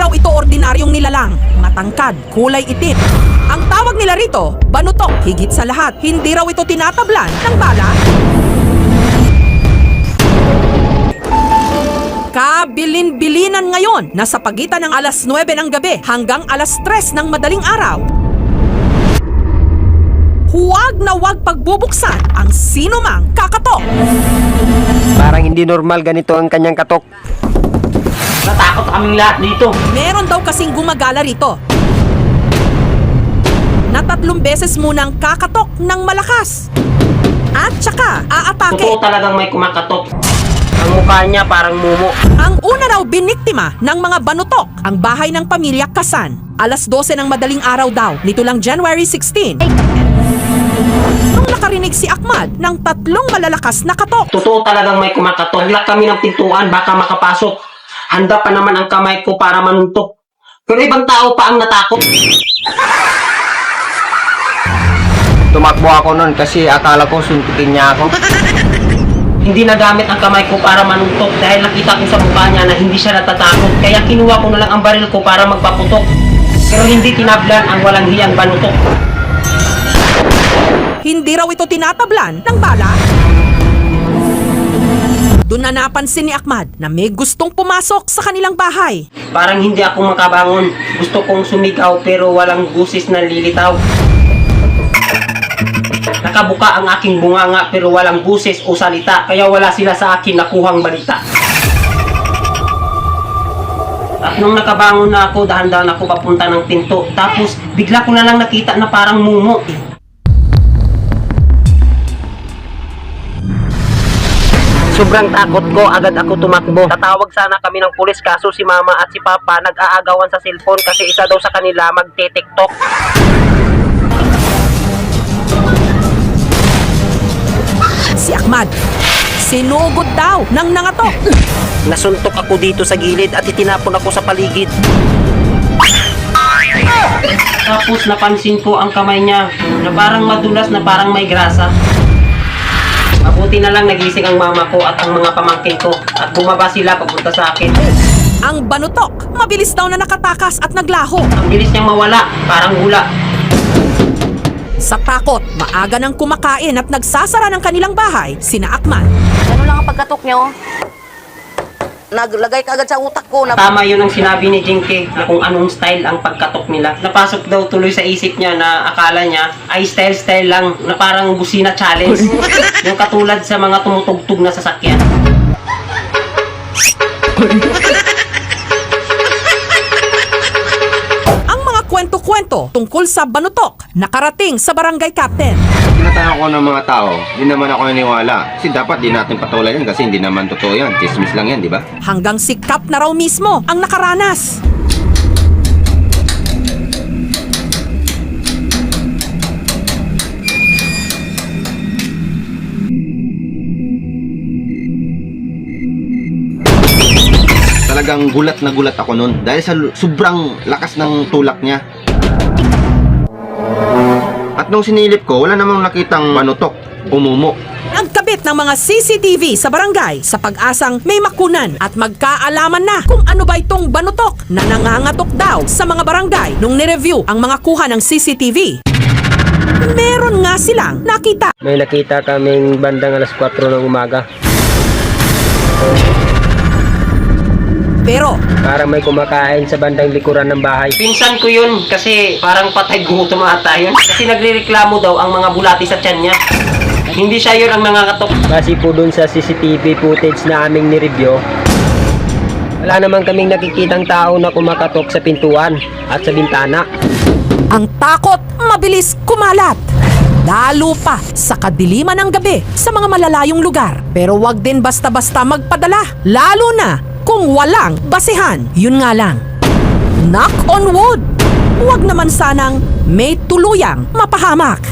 Hindi raw ito ordinaryong nilalang, matangkad, kulay itim. Ang tawag nila rito, banutok. Higit sa lahat, hindi raw ito tinatablan ng bala. Kabilin-bilinan ngayon na sa pagitan ng alas 9 ng gabi hanggang alas 3 ng madaling araw. Huwag na huwag pagbubuksan ang sinumang kakatok. Parang hindi normal ganito ang kanyang katok. Natakot kaming lahat dito. Meron daw kasing gumagala rito na 3 beses munang kakatok ng malakas. At saka aatake. Totoo talagang may kumakatok. Ang mukha niya parang mumo. Ang una raw biniktima ng mga banutok ang bahay ng pamilya Kasan. Alas 12 ng madaling araw daw, nito lang January 16. Nung nakarinig si Ahmad ng 3 malalakas na katok. Totoo talagang may kumakatok. Naglak kami ng pintuan, baka makapasok. Handa pa naman ang kamay ko para manuntok. Pero ibang tao pa ang natakot. Tumakbo ako nun kasi akala ko suntukin niya ako. Hindi nagamit ang kamay ko para manuntok dahil nakita ko sa mukha niya na hindi siya natatakot. Kaya kinuha ko na lang ang baril ko para magpaputok. Pero hindi tinablan ang walang hiyang banutok. Hindi raw ito tinatablan ng bala. Doon na napansin ni Ahmad na may gustong pumasok sa kanilang bahay. Parang hindi ako makabangon. Gusto kong sumigaw pero walang busis na lilitaw. Nakabuka ang aking bunganga pero walang buses o salita, kaya wala sila sa akin nakuhang balita. At nung nakabangon na ako, dahan-dahan ako papunta ng pinto. Tapos bigla ko na lang nakita na parang mumo. Sobrang takot ko, agad ako tumakbo. Tatawag sana kami ng pulis kaso si mama at si papa nag-aagawan sa cellphone kasi isa daw sa kanila magte-tiktok. Si Ahmad, sinugod daw ng nangatok. Nasuntok ako dito sa gilid at itinapon ako sa paligid. Tapos napansin ko ang kamay niya na parang madulas na parang may grasa. Mabuti na lang nagising ang mama ko at ang mga pamangkin ko at bumaba sila papunta sa akin. Ang banutok, mabilis daw na nakatakas at naglaho. Ang bilis niyang mawala, parang hula. Sa takot, maaga nang kumakain at nagsasara ng kanilang bahay, sina Ahmad. Ano lang ang pagkatok nyo? Naglagay ka agad sa utak ko na Tama yun ang sinabi ni Jinky na kung anong style ang pagkatok nila. Napasok daw tuloy sa isip niya na akala niya ay style lang na parang busina challenge. Yung katulad sa mga tumutugtog na sasakyan. Ang mga kwento-kwento tungkol sa banutok nakarating sa barangay captain. Tinatanong ko ng mga tao, di naman ako naniwala. Kasi dapat di natin patuloy yan kasi hindi naman totoo yan. Chismis lang yan, di ba? Hanggang si Kap na raw mismo ang nakaranas. Talagang gulat na gulat ako nun dahil sa sobrang lakas ng tulak niya. At nung sinilip ko, wala namang nakitang manutok, umumo. Nagkabit ng mga CCTV sa barangay sa pag-asang may makunan at magkaalaman na kung ano ba itong banutok na nangangatok daw sa mga barangay nung nireview ang mga kuha ng CCTV. Meron nga silang nakita. May nakita kaming bandang alas 4 ng umaga. Pero Parang may kumakain sa bandang likuran ng bahay. Pinsan ko yun kasi parang patay gutom ata yun. Kasi nagrereklamo daw ang mga bulati sa tiyan niya. Hindi siya yun ang nangangatok. Base po dun sa CCTV footage na aming nireview, wala naman kaming nakikitang tao na kumakatok sa pintuan at sa bintana. ang takot mabilis kumalat. Lalo pa sa kadiliman ng gabi sa mga malalayong lugar. Pero wag din basta-basta magpadala. Lalo na kung walang basihan. Yun nga lang. Knock on wood. Huwag naman sanang may tuluyang mapahamak.